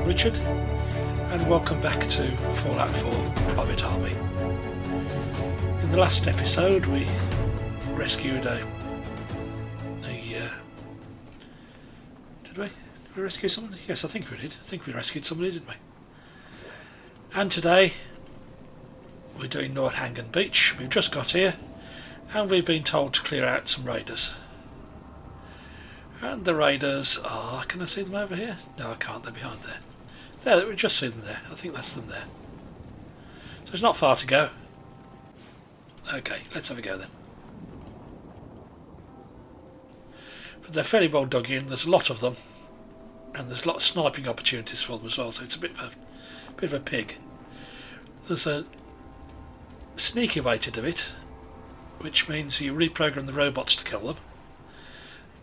Richard, and welcome back to Fallout 4 Private Army. In the last episode we rescued did we? Did we rescue somebody? Yes, I think we did. I think we rescued somebody, didn't we? And today we're doing Northanger Beach. We've just got here and we've been told to clear out some raiders. And the raiders are... Can I see them over here? No, I can't. They're behind there. There, we just see them there. I think that's them there. So it's not far to go. Okay, let's have a go then. But they're fairly well dug in. There's a lot of them. And there's a lot of sniping opportunities for them as well. So it's a bit of a pig. There's a sneaky way to do it, which means you reprogram the robots to kill them.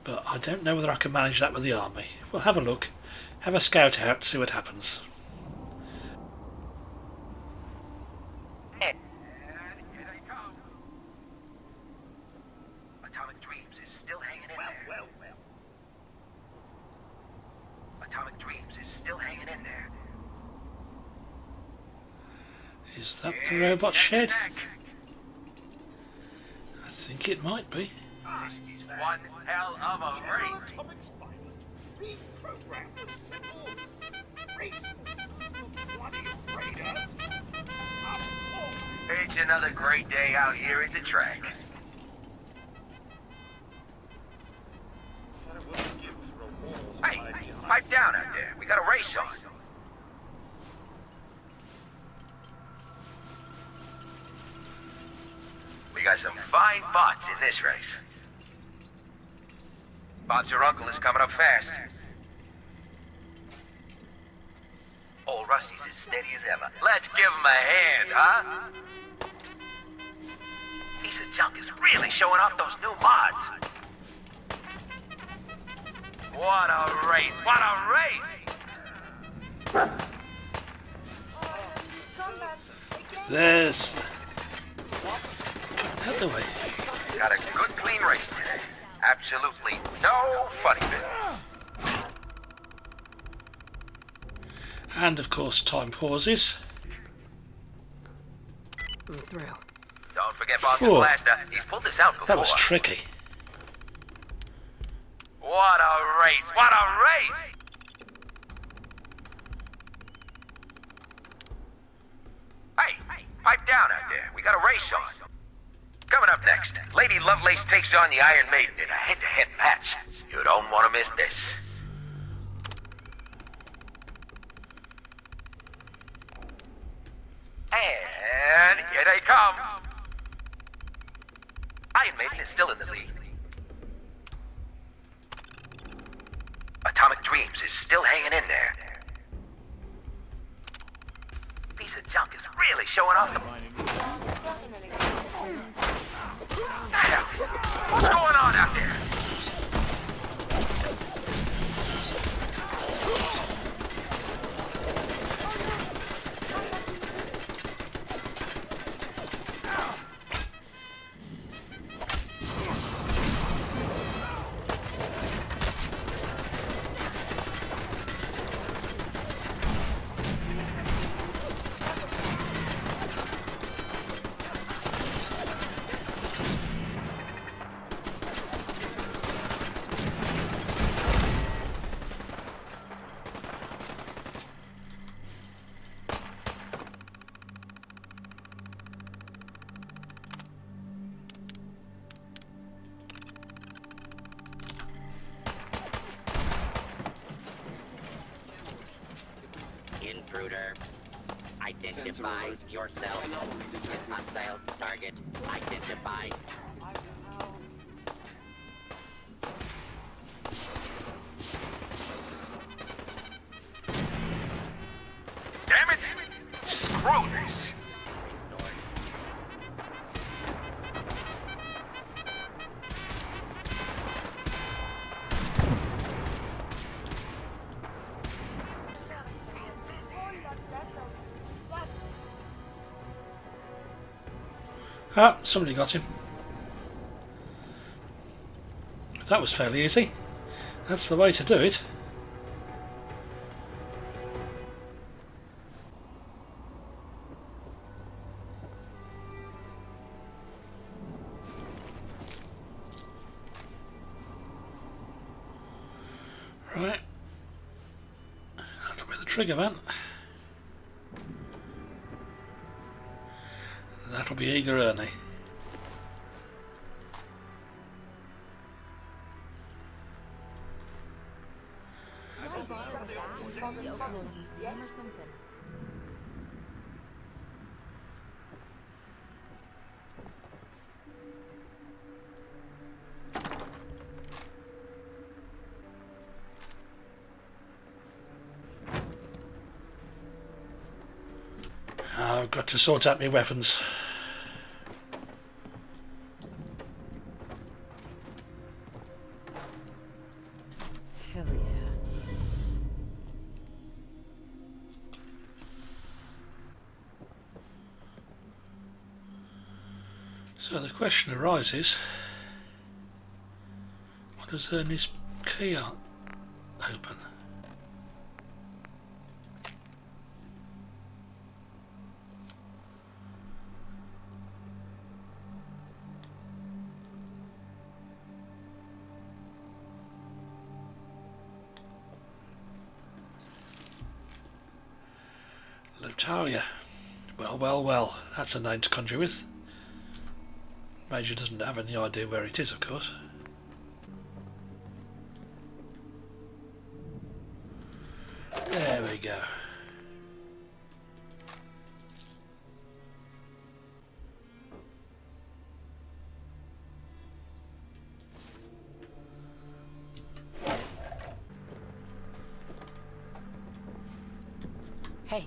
But I don't know whether I can manage that with the army. We'll have a look, have a scout out, see what happens. Here they come. Atomic Dreams is still hanging in there. Well. Atomic Dreams is still hanging in there. Is that the robot shed? I think it might be. This is one hell of a race. It's another great day out here at the track. Hey, pipe down out there. We got a race on. We got some fine bots in this race. Bob's your uncle is coming up fast. Old Rusty's as steady as ever. Let's give him a hand, huh? Piece of junk is really showing off those new mods. What a race! What a race! There's... Out the way. Got a good clean race today. Absolutely no funny business. And of course time pauses. We're through. Don't forget Boston Whoa. Blaster. He's pulled this out before. That was tricky. What a race! What a race! Hey, pipe down out there. We got a race on. Coming up next, Lady Lovelace takes on the Iron Maiden in a head-to-head match. You don't want to miss this. And here they come. Iron Maiden is still in the lead. Atomic Dreams is still hanging in there. Piece of junk is really showing off the... What's going on out there? Intruder. Identify yourself. Hostile target identified. Damn it! Screw this! Ah, somebody got him. That was fairly easy. That's the way to do it. trigger, man. That'll be Eager Ernie. I've got to sort out my weapons. Hell yeah. So the question arises, what does Ernie's key open? Lotalia. Well, well, well, that's a name to conjure with. Major doesn't have any idea where it is, of course. There we go. Hey,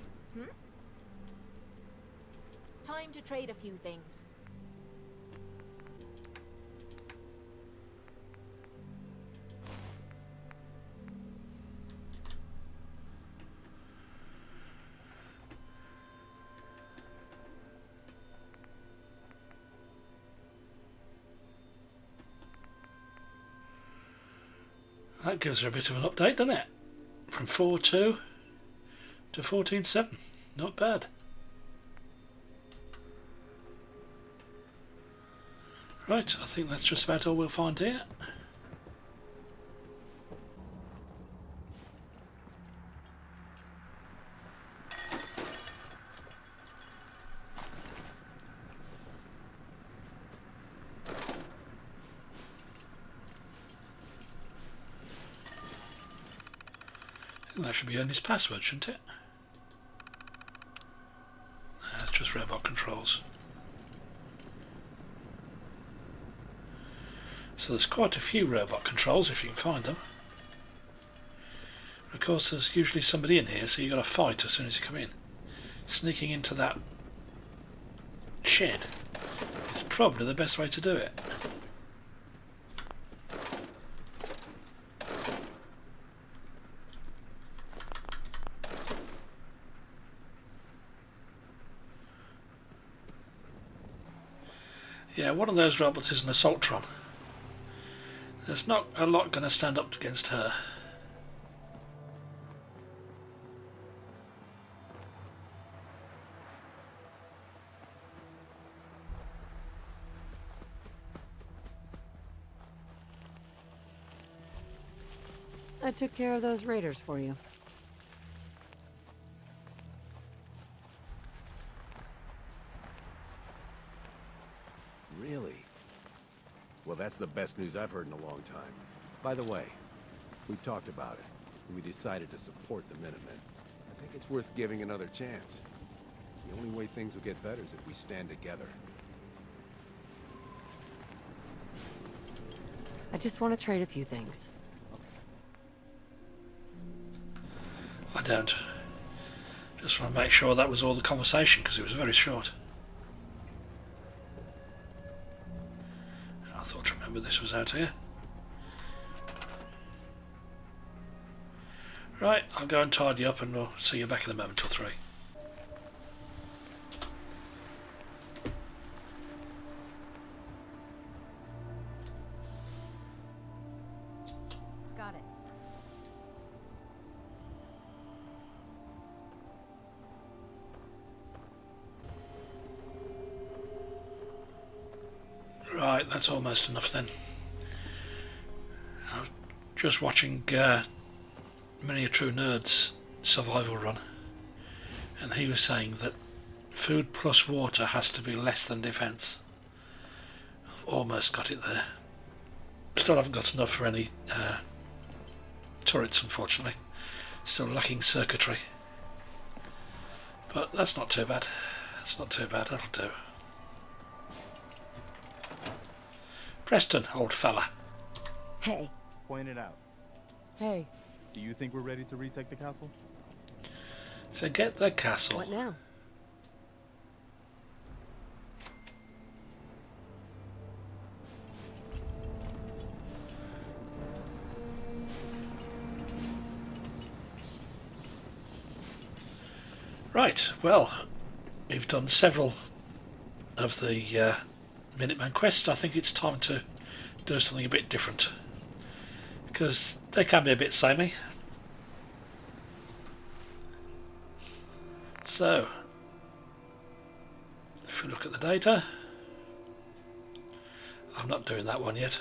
Time to trade a few things. That gives her a bit of an update, doesn't it? From 4.2 to 14.7. Not bad. Right, I think that's just about all we'll find here. I think that should be Ernie's password, shouldn't it? That's just robot controls. So there's quite a few robot controls if you can find them. Of course there's usually somebody in here, so you've got to fight as soon as you come in. Sneaking into that shed is probably the best way to do it. Yeah, one of those robots is an Assaultron. There's not a lot going to stand up against her. I took care of those raiders for you. Really? Well, that's the best news I've heard in a long time. By the way, we've talked about it, and we decided to support the Minutemen. I think it's worth giving another chance. The only way things will get better is if we stand together. I just want to trade a few things. I don't. Just want to make sure that was all the conversation, because it was very short. I thought to remember this was out here. Right, I'll go and tidy up and we'll see you back in a moment or three. Got it. Right, that's almost enough then. I was just watching Many a True Nerd's survival run, and he was saying that food plus water has to be less than defence. I've almost got it there. Still haven't got enough for any turrets, unfortunately. Still lacking circuitry. But that's not too bad. That's not too bad, that'll do. Preston, old fella. Hey. Point it out. Hey. Do you think we're ready to retake the castle? Forget the castle. What now? Right, well, we've done several of the Minuteman quests. I think it's time to do something a bit different, because they can be a bit samey. So, if we look at the data, I'm not doing that one yet.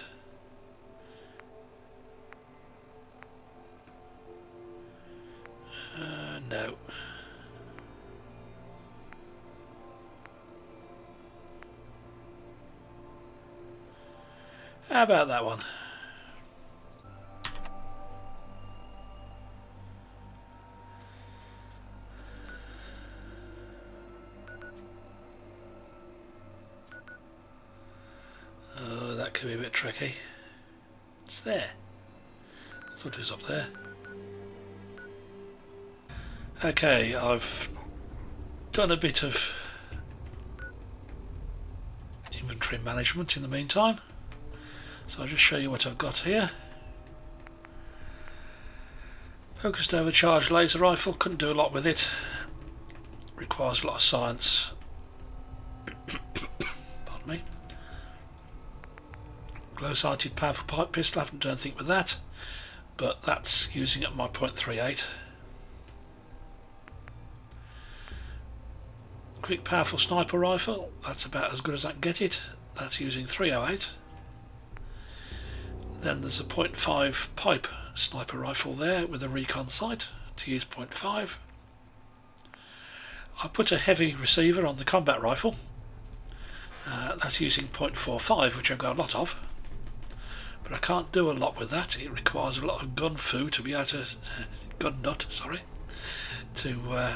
No. How about that one? Oh, that could be a bit tricky. It's there. I thought it was up there. Okay, I've done a bit of inventory management in the meantime. So I'll just show you what I've got here. Focused overcharge laser rifle, couldn't do a lot with it. Requires a lot of science. Pardon me. Glow-sighted powerful pipe pistol, haven't done anything with that. But that's using up my .38. Quick powerful sniper rifle, that's about as good as I can get it. That's using 308. Then there's a .5 pipe sniper rifle there with a recon sight to use .5. I put a heavy receiver on the combat rifle. That's using .45, which I've got a lot of. But I can't do a lot with that. It requires a lot of gun foo to be able to gun nut, sorry, to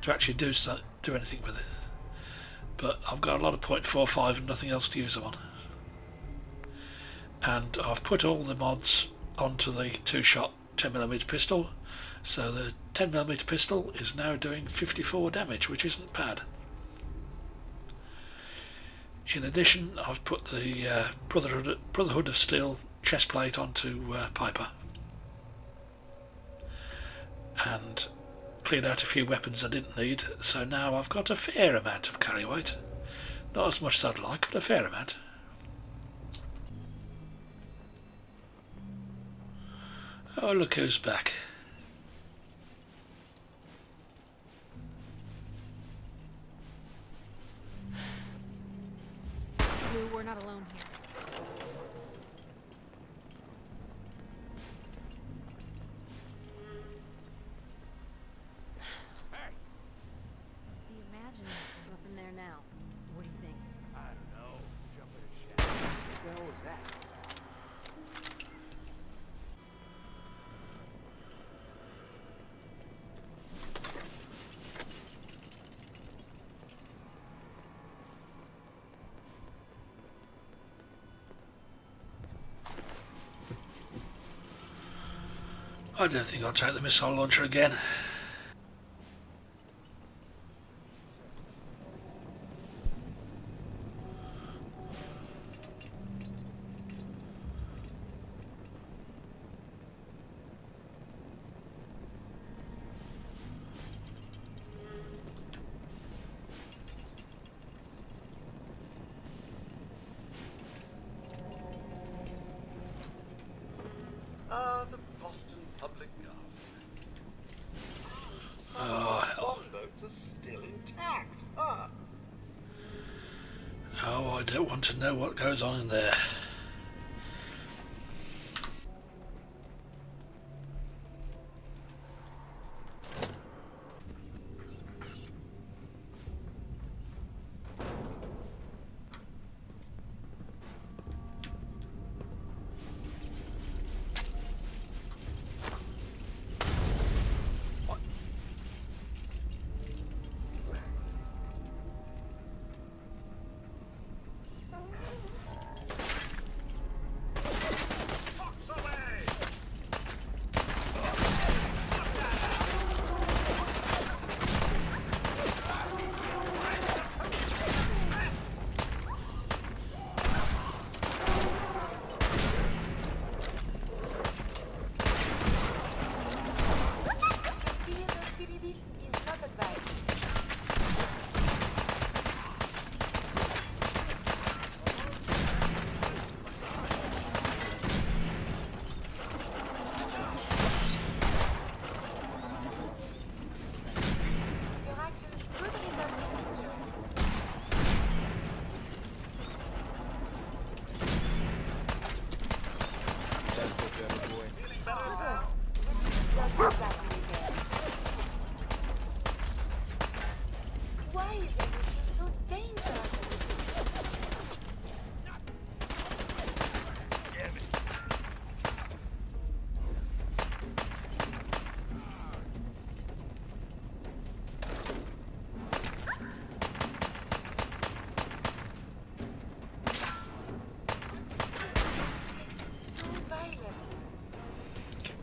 actually do anything with it. But I've got a lot of .45 and nothing else to use them on. And I've put all the mods onto the 2-shot 10mm pistol, so the 10mm pistol is now doing 54 damage, which isn't bad. In addition, I've put the Brotherhood of Steel chest plate onto Piper, and cleared out a few weapons I didn't need, so now I've got a fair amount of carry weight. Not as much as I'd like, but a fair amount. Oh, look who's back. Blue, we're not alone here. Must be imagining. Nothing there now. What do you think? I don't know. Jumping a shadow. What the hell was that? I don't think I'll take the missile launcher again. The Boston Public Garden. Oh, hell. Longboats are still intact, huh? Oh, I don't want to know what goes on in there.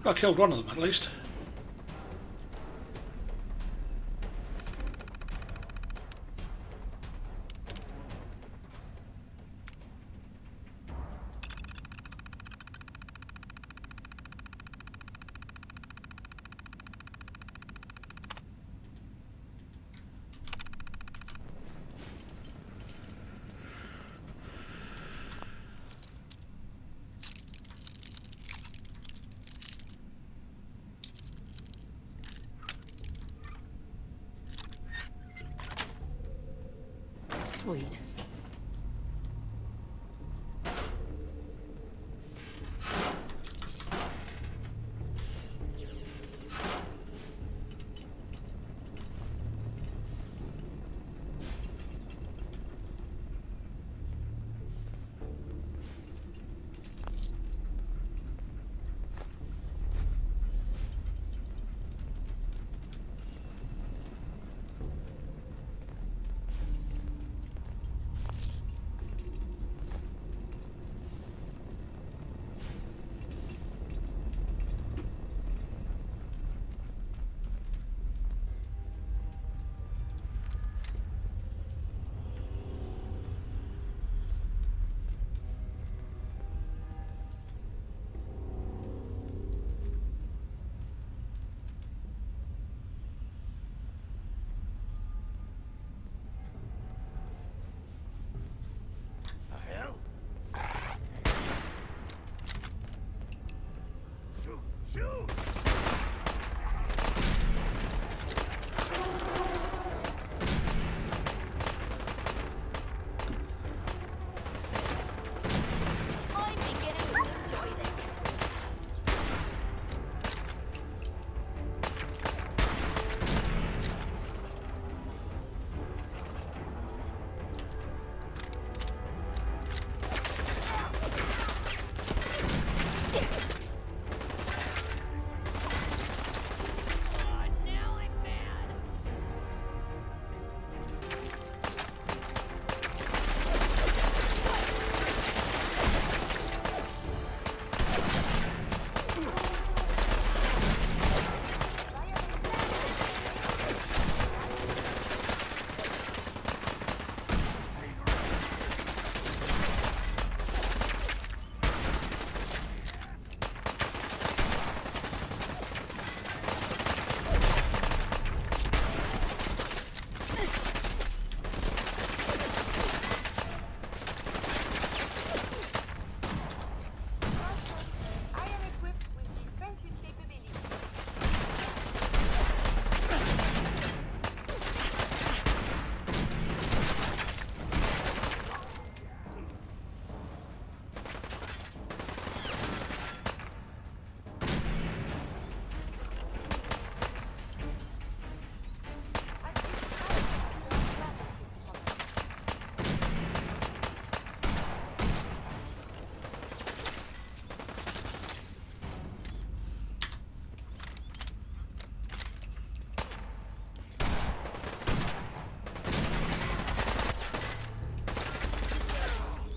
I killed one of them at least. Sweet. I'm beginning to enjoy this. Now I'm mad. I am equipped with defensive capabilities.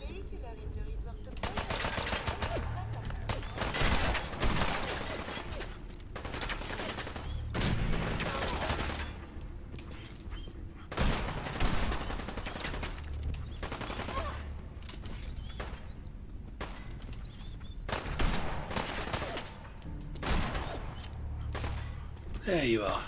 Vehicular injuries were suppressed. There you are.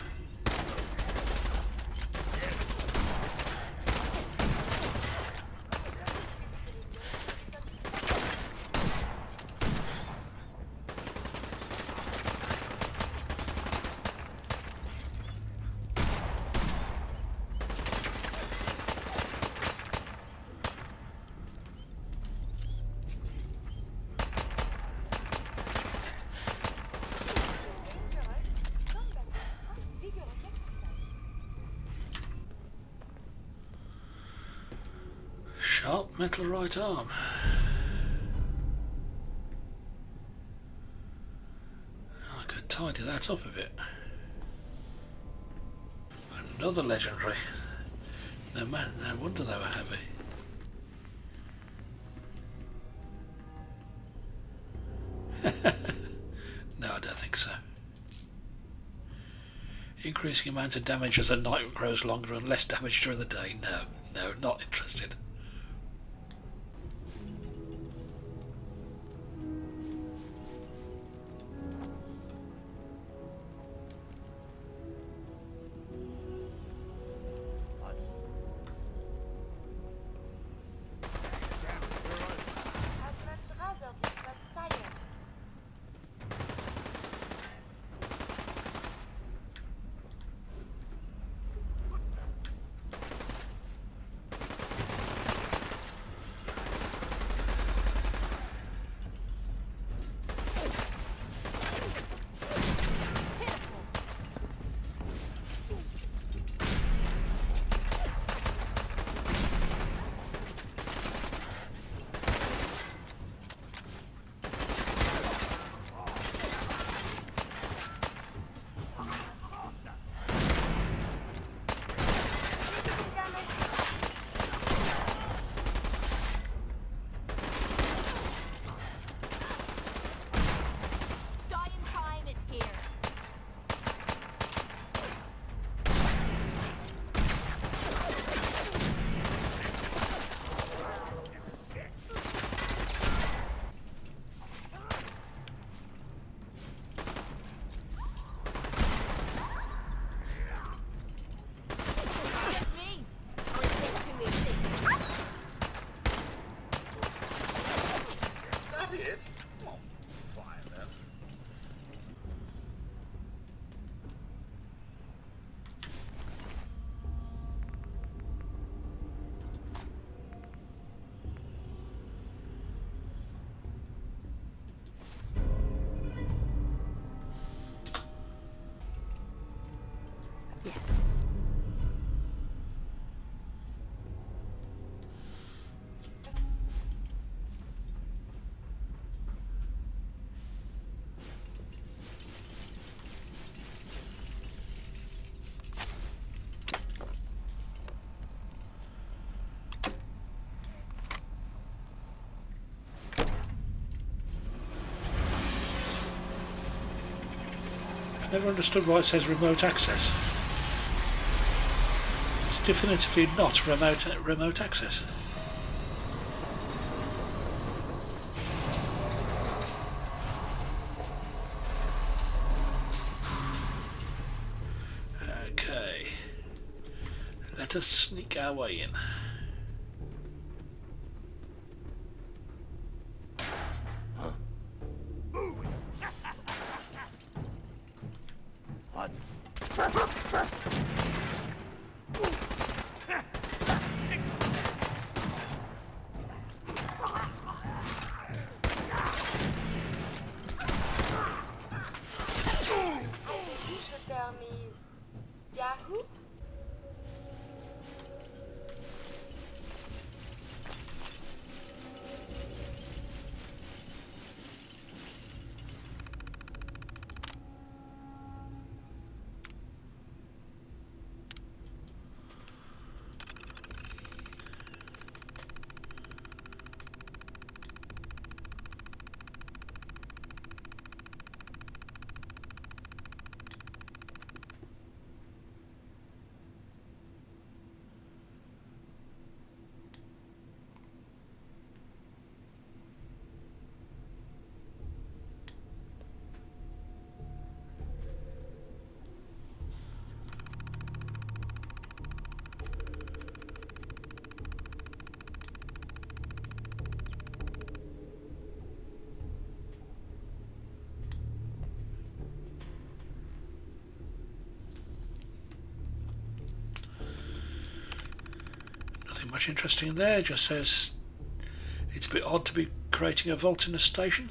Dangerous, combat, vigorous exercise. Sharp metal right arm. I could tidy that up a bit. Another legendary. No wonder they were heavy. No, I don't think so. Increasing amount of damage as the night grows longer and less damage during the day. No, no, not interested. I'd much rather this was science. Dying time is here. Get me. Or is this too easy? That it? Oh, fine then. Yes. I've never understood why it says remote access. It's definitively not remote access. Okay. Let us sneak our way in. What? The term is Yahoo? Nothing much interesting there, just says it's a bit odd to be creating a vault in a station.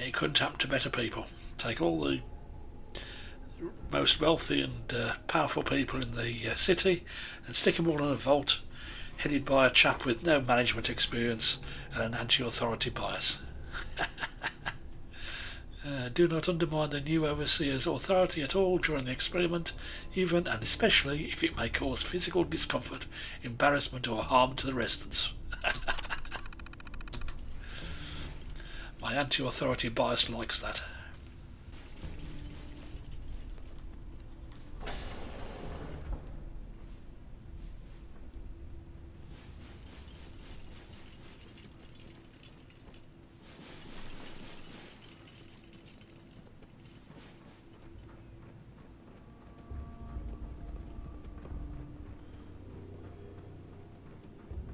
It couldn't happen to better people. Take all the most wealthy and powerful people in the city and stick them all in a vault, headed by a chap with no management experience and an anti-authority bias. Do not undermine the new overseer's authority at all during the experiment, even and especially if it may cause physical discomfort, embarrassment or harm to the residents. My anti-authority bias likes that.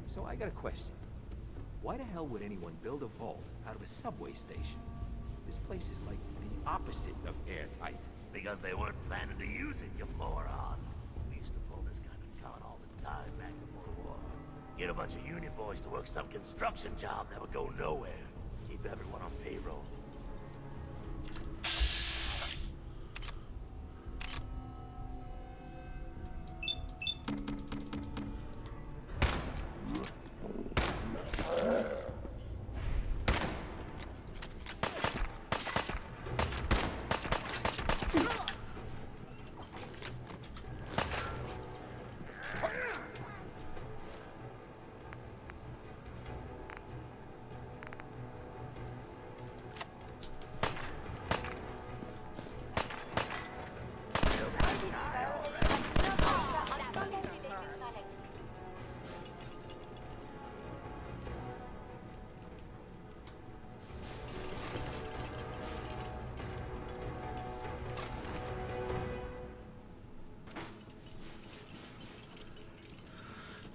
So I got a question. Why the hell would anyone build a vault out of a subway station? This place is like the opposite of airtight. Because they weren't planning to use it, you moron. We used to pull this kind of con all the time back before the war. Get a bunch of union boys to work some construction job that would go nowhere. Keep everyone on payroll.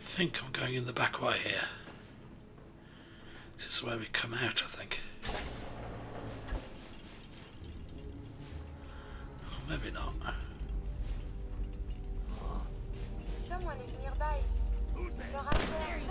I think I'm going in the back way here. This is where we come out, I think. Or maybe not. Someone is nearby. Who's that? Le rappeur.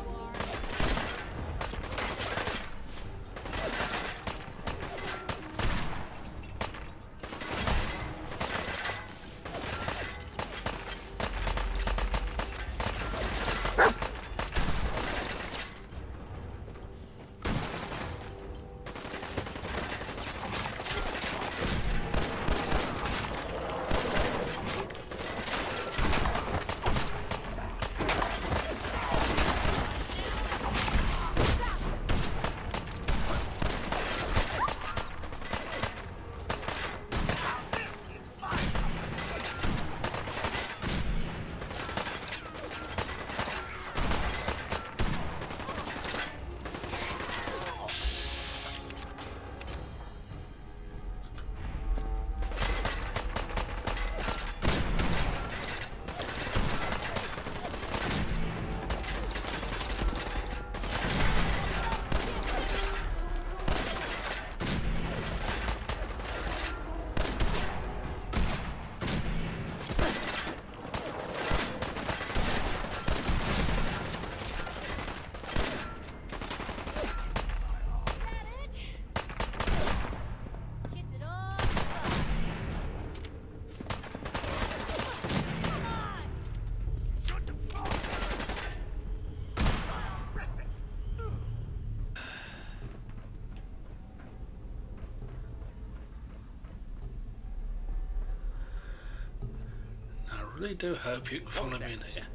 I really do hope you can follow me in here.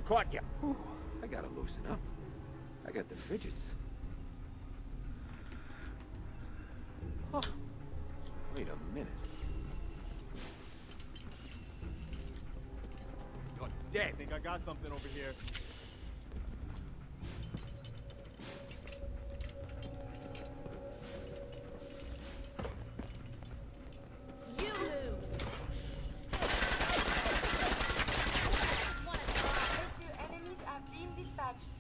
Caught ya. Whew, I gotta loosen up. I got the fidgets. Huh. Wait a minute. You're dead. I think I got something over here. You lose. Your enemies have been dispatched.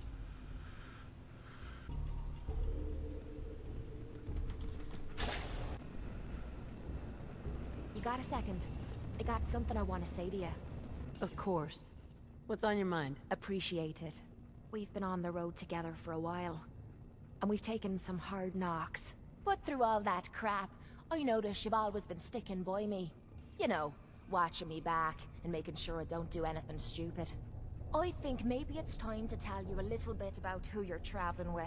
You got a second? I got something I want to say to you. Of course. What's on your mind? Appreciate it. We've been on the road together for a while, and we've taken some hard knocks. But through all that crap, I noticed you've always been sticking by me. You know, watching me back and making sure I don't do anything stupid. I think maybe it's time to tell you a little bit about who you're traveling with.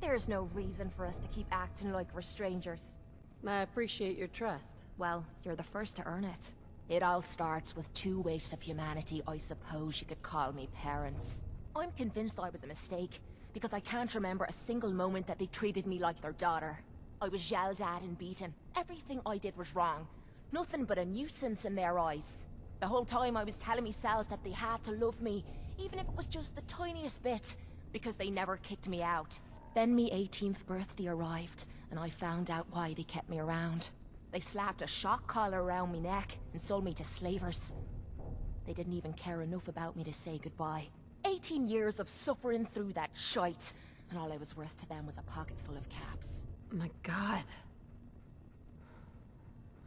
There's no reason for us to keep acting like we're strangers. I appreciate your trust. Well, you're the first to earn it. It all starts with two wastes of humanity I suppose you could call me parents. I'm convinced I was a mistake, because I can't remember a single moment that they treated me like their daughter. I was yelled at and beaten. Everything I did was wrong. Nothing but a nuisance in their eyes. The whole time I was telling myself that they had to love me, even if it was just the tiniest bit, because they never kicked me out. Then me 18th birthday arrived, and I found out why they kept me around. They slapped a shock collar around me neck and sold me to slavers. They didn't even care enough about me to say goodbye. 18 years of suffering through that shite, and all I was worth to them was a pocket full of caps. My God.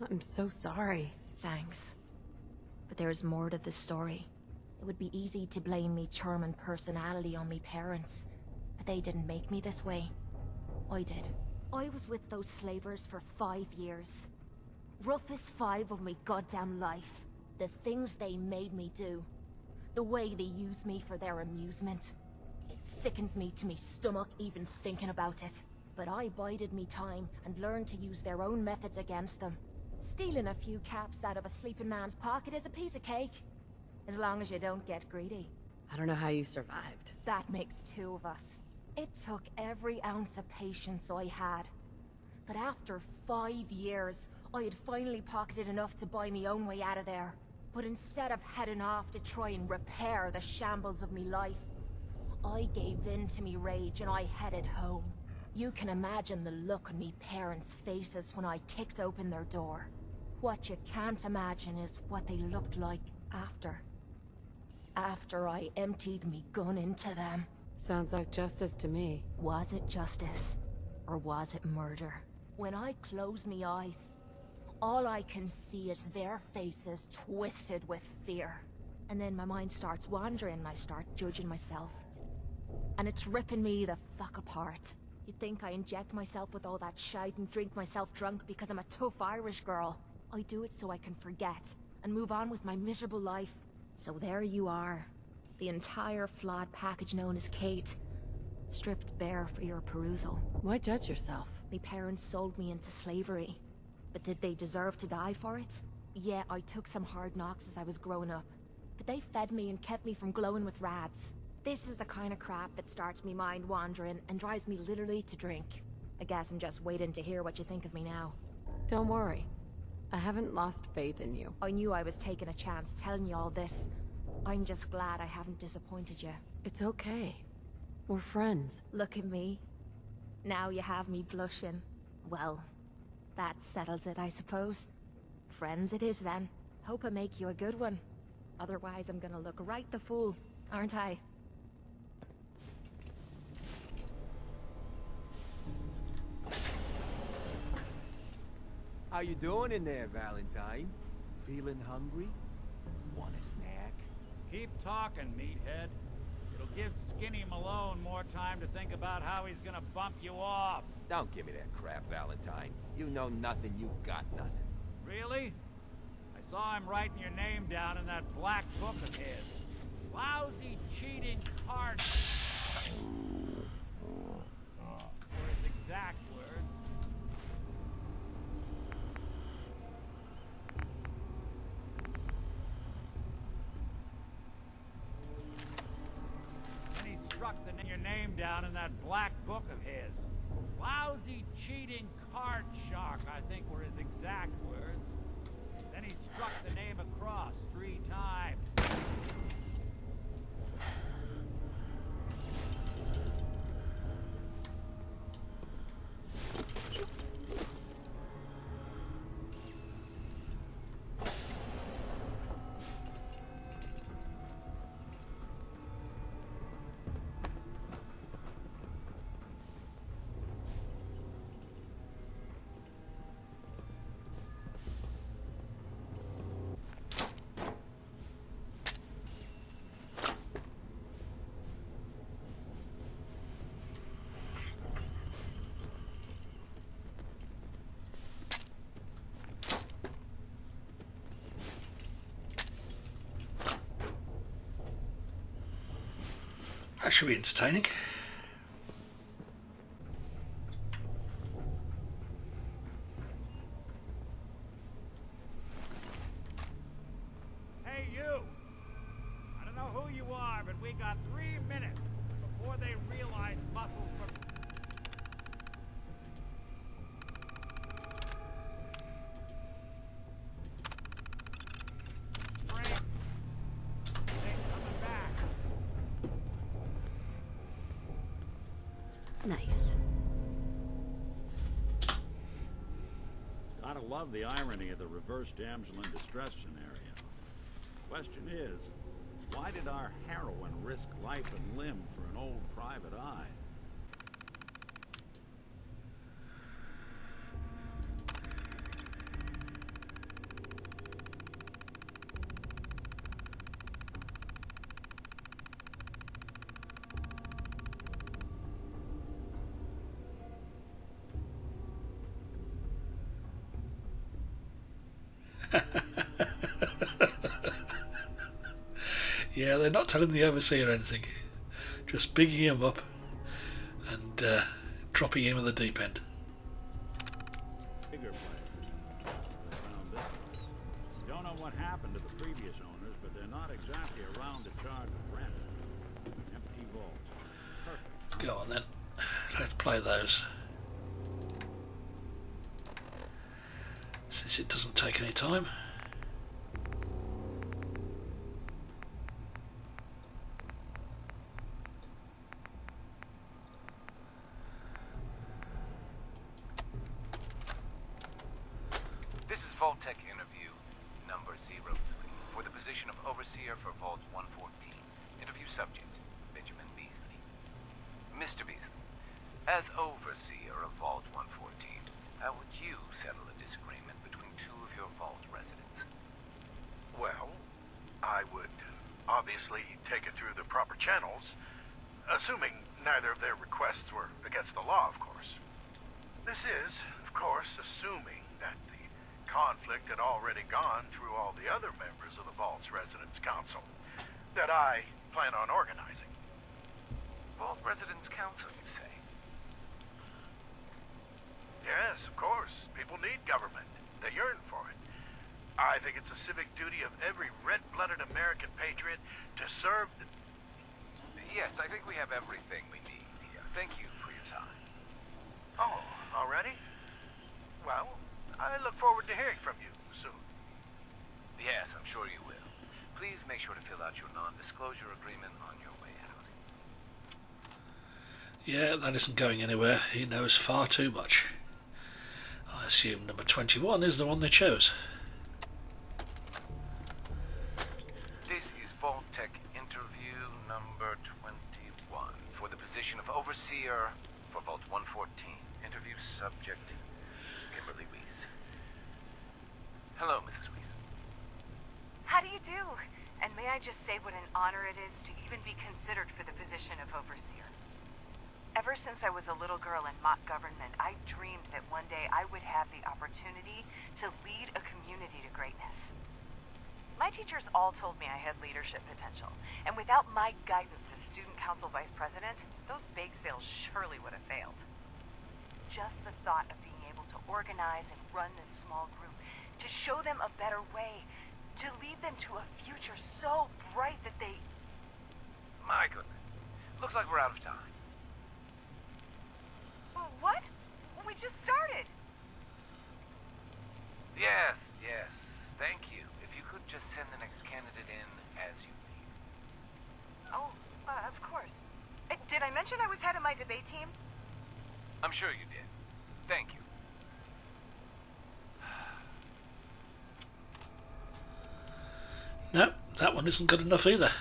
I'm so sorry. Thanks. But there's more to the story. It would be easy to blame me charming personality on me parents, but they didn't make me this way. I did. I was with those slavers for 5 years. Roughest 5 of me goddamn life. The things they made me do. The way they used me for their amusement. It sickens me to me stomach even thinking about it. But I bided me time and learned to use their own methods against them. Stealing a few caps out of a sleeping man's pocket is a piece of cake. As long as you don't get greedy. I don't know how you survived. That makes 2 of us. It took every ounce of patience I had. But after 5 years, I had finally pocketed enough to buy me own way out of there. But instead of heading off to try and repair the shambles of me life, I gave in to me rage and I headed home. You can imagine the look on me parents' faces when I kicked open their door. What you can't imagine is what they looked like after. After I emptied me gun into them. Sounds like justice to me. Was it justice? Or was it murder? When I close me eyes, all I can see is their faces twisted with fear. And then my mind starts wandering and I start judging myself. And it's ripping me the fuck apart. You'd think I inject myself with all that shite and drink myself drunk because I'm a tough Irish girl. I do it so I can forget and move on with my miserable life. So there you are. The entire flawed package known as Kate. Stripped bare for your perusal. Why judge yourself? My parents sold me into slavery. But did they deserve to die for it? Yeah, I took some hard knocks as I was growing up. But they fed me and kept me from glowing with rads. This is the kind of crap that starts me mind wandering and drives me literally to drink. I guess I'm just waiting to hear what you think of me now. Don't worry. I haven't lost faith in you. I knew I was taking a chance telling you all this. I'm just glad I haven't disappointed you. It's okay. We're friends. Look at me. Now you have me blushing. Well, that settles it, I suppose. Friends it is then. Hope I make you a good one. Otherwise I'm gonna look right the fool, aren't I? How you doing in there, Valentine? Feeling hungry? Want a snack? Keep talking, meathead. It'll give Skinny Malone more time to think about how he's gonna bump you off. Don't give me that crap, Valentine. You know nothing, you got nothing. Really? I saw him writing your name down in that black book of his. Lousy, cheating card. For his exact words. Struck your name down in that black book of his. Lousy, cheating card shark, I think were his exact words. Then he struck the name across 3 times. That should be entertaining. Hey, you! I don't know who you are, but we got 3 minutes before they realize muscles were... Frank, they're coming back. Nice. Gotta love the irony of the reverse damsel in distress scenario. Question is, why did our heroine risk life and limb for an old private eye? Yeah, they're not telling the overseer anything. Just bigging him up and dropping him in the deep end. Bigger players around this place. Don't know what happened to the previous owners, but they're not exactly around to charge rent. Empty vault. Perfect. Go on then. Let's play those. Since it doesn't take any time. This is Vault-Tec interview number 03 for the position of Overseer for Vault 114. Interview subject, Benjamin Beasley. Mr. Beasley, as Overseer of Vault 114, how would you settle a disagreement between two of your Vault residents? Well, I would obviously take it through the proper channels, assuming neither of their requests were against the law, of course. This is, of course, assuming that the conflict had already gone through all the other members of the Vault's Residence Council that I plan on organizing. Vault Residence Council, you say? Yes, of course. People need government. They yearn for it. I think it's a civic duty of every red-blooded American patriot to serve the... Yes, I think we have everything we need here. Thank you for your time. Oh, already? Well, I look forward to hearing from you soon. Yes, I'm sure you will. Please make sure to fill out your non-disclosure agreement on your way out. Yeah, that isn't going anywhere. He knows far too much. I assume number 21 is the one they chose. This is Vault-Tec interview number 21 for the position of Overseer for Vault 114. Interview subject, Kimberly Weiss. Hello, Mrs. Weiss. How do you do? And may I just say what an honor it is to even be considered for the position of Overseer. Ever since I was a little girl in mock government, I dreamed that one day I would have the opportunity to lead a community to greatness. My teachers all told me I had leadership potential, and without my guidance as student council vice president, those bake sales surely would have failed. Just the thought of being able to organize and run this small group, to show them a better way, to lead them to a future so bright that they... My goodness. Looks like we're out of time. What? We just started. Yes, yes. Thank you. If you could just send the next candidate in as you leave. Oh, of course. Did I mention I was head of my debate team? I'm sure you did. Thank you. No, that one isn't good enough either.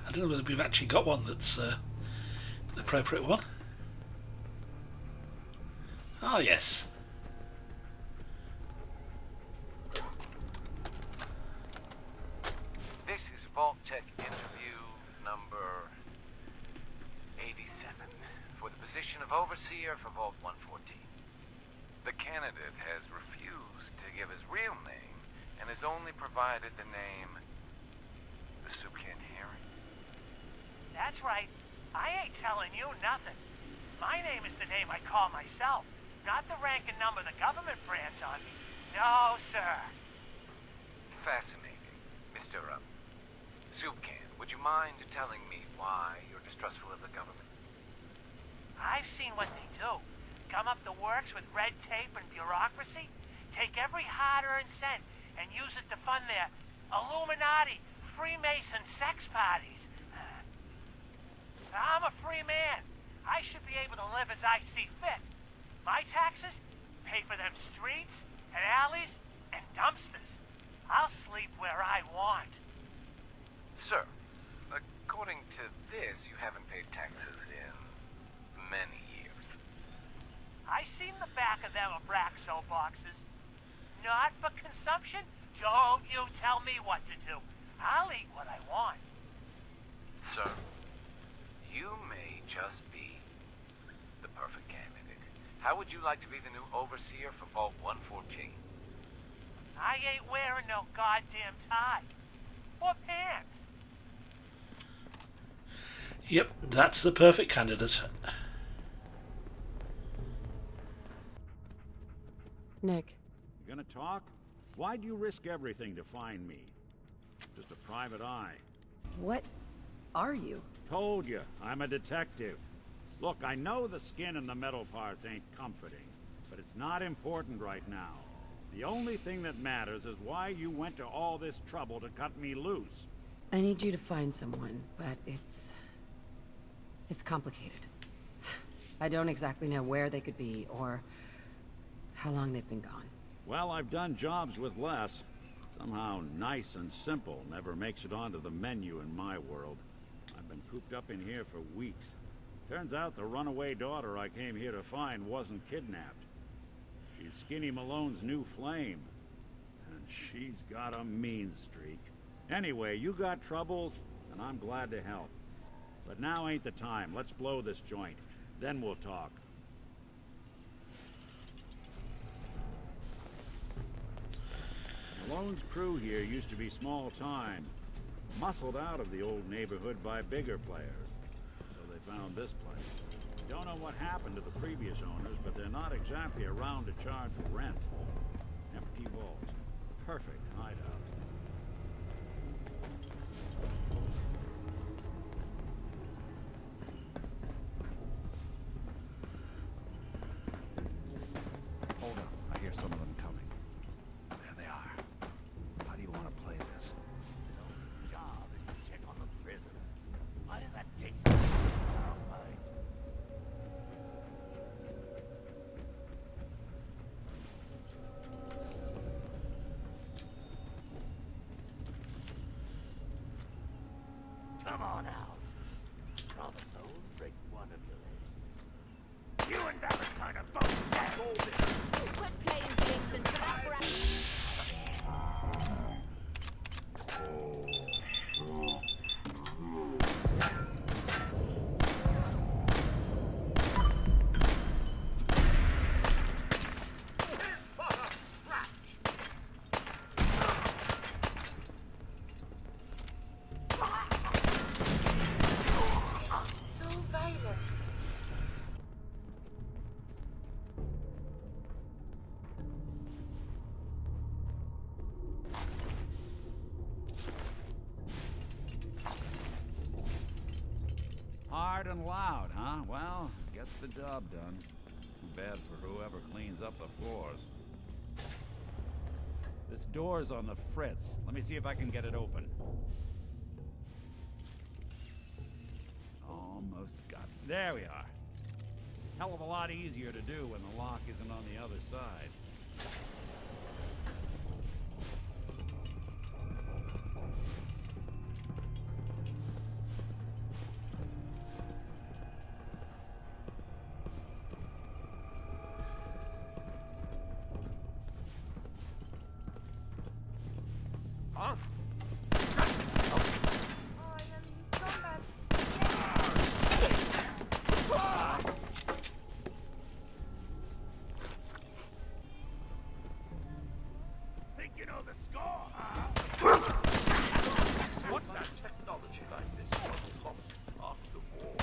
I don't know whether we've actually got one that's an appropriate one. Ah, yes. This is Vault-Tec interview number 87 for the position of Overseer for Vault 114. The candidate has refused to give his real name and has only provided the name the Soup Can Herring. That's right. I ain't telling you nothing. My name is the name I call myself, not the rank and number the government brands on me. No, sir. Fascinating. Mr. Soup Can, would you mind telling me why you're distrustful of the government? I've seen what they do. Come up the works with red tape and bureaucracy, take every hard-earned cent and use it to fund their Illuminati, Freemason sex parties. I'm a free man. I should be able to live as I see fit. My taxes pay for them streets and alleys and dumpsters. I'll sleep where I want. Sir, according to this, you haven't paid taxes in many years. I seen the back of them Abraxo boxes. Not for consumption? Don't you tell me what to do. I'll eat what I want. Sir, you may just be the perfect candidate. How would you like to be the new overseer for Vault 114? I ain't wearing no goddamn tie. Or pants. Yep, that's the perfect candidate. Nick. You gonna talk? Why'd you risk everything to find me? Just a private eye. What are you? Told you, I'm a detective. Look, I know the skin and the metal parts ain't comforting, but it's not important right now. The only thing that matters is why you went to all this trouble to cut me loose. I need you to find someone, but it's complicated. I don't exactly know where they could be, or how long they've been gone. Well, I've done jobs with less. Somehow nice and simple never makes it onto the menu in my world. I've been cooped up in here for weeks. Turns out the runaway daughter I came here to find wasn't kidnapped. She's Skinny Malone's new flame. And she's got a mean streak. Anyway, you got troubles, and I'm glad to help. But now ain't the time. Let's blow this joint. Then we'll talk. Malone's crew here used to be small time. Muscled out of the old neighborhood by bigger players. So they found this place. Don't know what happened to the previous owners, but they're not exactly around to charge rent. Empty vault. Perfect hideout. Hold up. I hear some of them coming. There they are. How do you want to play this? Your job is to check on the prisoner. Why does that take so long? Come on out. Promise I won't break one of your legs. You and Valentine are both dead. Quit playing games and collaborate. So violent. Hard and loud, huh? Well, gets the job done. Too bad for whoever cleans up the floors. This door's on the fritz. Let me see if I can get it open. Almost got it. There we are. Hell of a lot easier to do when the lock isn't on the other side. Huh? I am in combat. Think you know the score, huh? What that technology like this was lost after the war?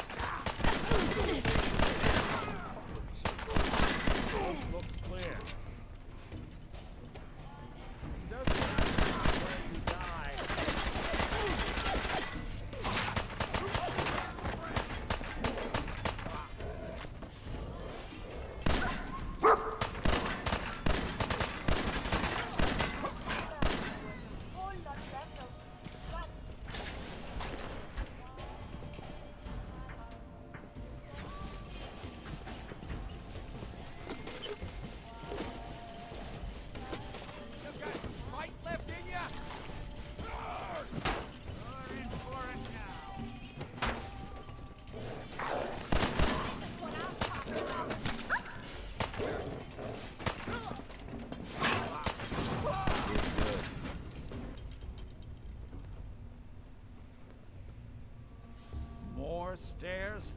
more stairs?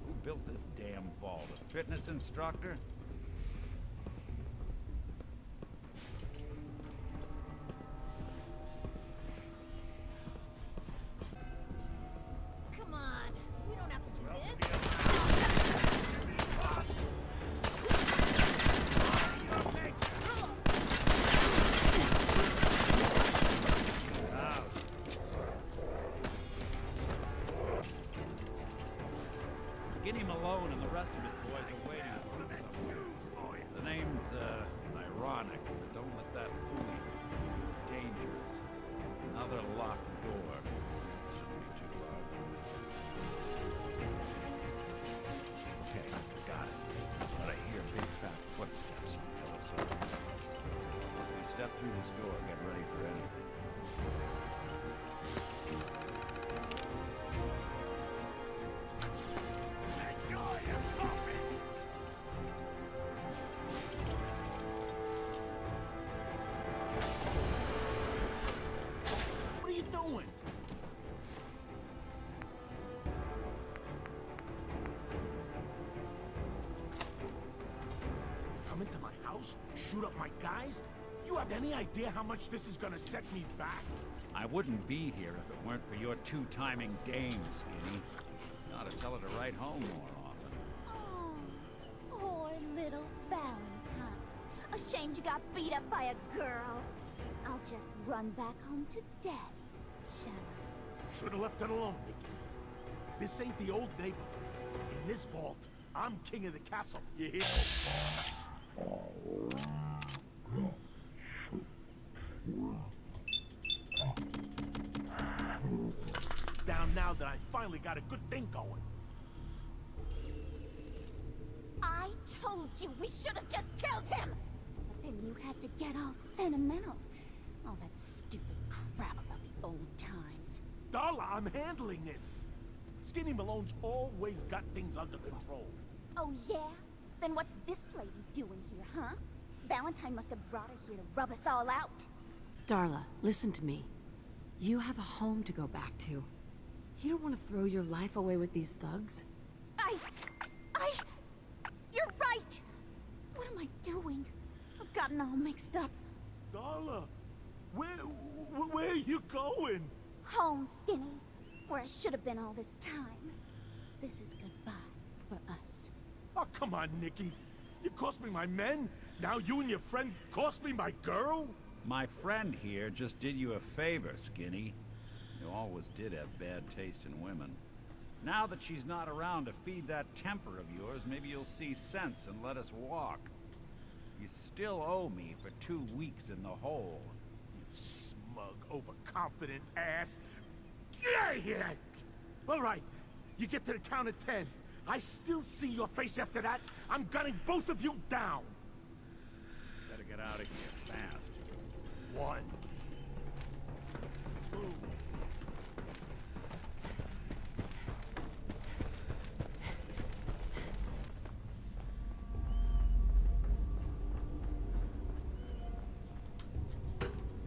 Who built this damn vault? A fitness instructor? Come on, we don't have to do this. Skinny Malone and the rest of his boys are waiting for us somewhere. The name's, ironic, but don't let that fool you. It's dangerous. Another locked door. Shouldn't be too loud. Okay, got it. But I hear big fat footsteps on the other side. As we step through this door, get ready for anything. What are you doing? Come into my house, shoot up my guys? You have any idea how much this is gonna set me back? I wouldn't be here if it weren't for your two-timing dame, Skinny. You ought to tell her to write home more often. Oh, poor little Valentine. Ashamed you got beat up by a girl. I'll just run back home to Daddy, shall I? Should've left it alone, Nikki. This ain't the old neighborhood. In this vault, I'm king of the castle. You hear? Down now that I finally got a good thing going. I told you we should have just killed him! But then you had to get all sentimental. All that stupid crap about the old times. Darla, I'm handling this. Skinny Malone's always got things under control. Oh yeah? Then what's this lady doing here, huh? Valentine must have brought her here to rub us all out. Darla, listen to me. You have a home to go back to. You don't want to throw your life away with these thugs? You're right! What am I doing? I've gotten all mixed up. Darla, where are you going? Home, Skinny. Where I should have been all this time. This is goodbye for us. Oh, come on, Nikki. You cost me my men, now you and your friend cost me my girl? My friend here just did you a favor, Skinny. You always did have bad taste in women. Now that she's not around to feed that temper of yours, maybe you'll see sense and let us walk. You still owe me for 2 weeks in the hole. You smug, overconfident ass. Get out of here! All right, you get to the count of 10. I still see your face after that. I'm gunning both of you down. Better get out of here fast. 1, 2.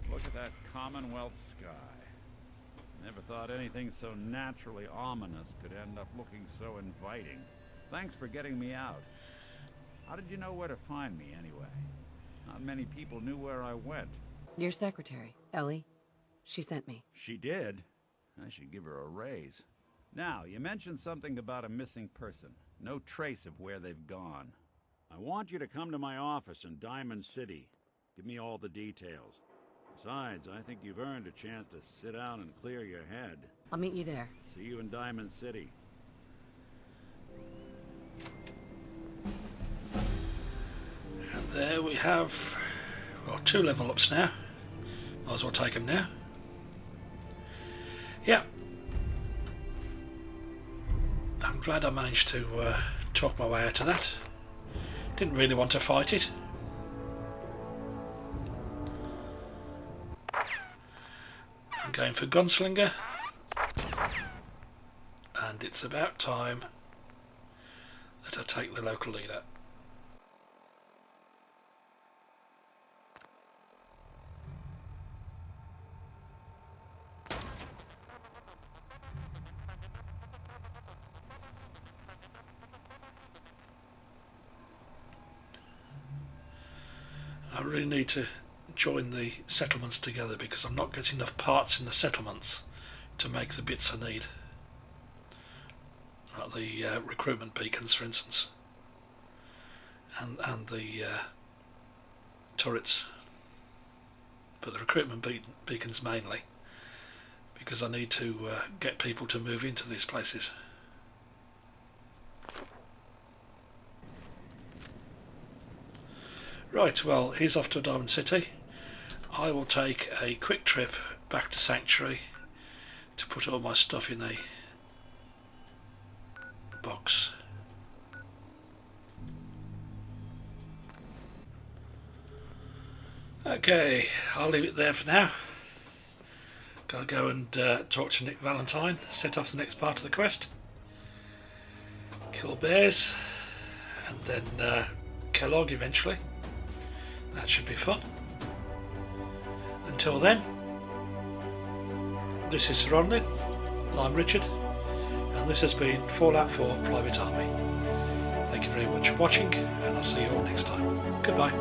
Look at that Commonwealth sky. Never thought anything so naturally ominous could end up looking so inviting. Thanks for getting me out. How did you know where to find me, anyway? Not many people knew where I went. Your secretary, Ellie. She sent me. She did? I should give her a raise. Now, you mentioned something about a missing person. No trace of where they've gone. I want you to come to my office in Diamond City. Give me all the details. Besides, I think you've earned a chance to sit down and clear your head. I'll meet you there. See you in Diamond City. And there we have, well, 2 level ups now. Might as well take them now. Yeah. I'm glad I managed to talk my way out of that. Didn't really want to fight it. I'm going for Gunslinger. And it's about time that I take the local leader. I really need to join the settlements together because I'm not getting enough parts in the settlements to make the bits I need. Like the recruitment beacons, for instance, and the turrets. But the recruitment beacons mainly, because I need to get people to move into these places. Right, well, he's off to Diamond City. I will take a quick trip back to Sanctuary to put all my stuff in a box. Okay, I'll leave it there for now. Gotta go and talk to Nick Valentine, set off the next part of the quest. Kill bears, and then Kellogg eventually. That should be fun. Until then, this is Sir Ronlin, I'm Richard, and this has been Fallout 4 Private Army. Thank you very much for watching, and I'll see you all next time. Goodbye.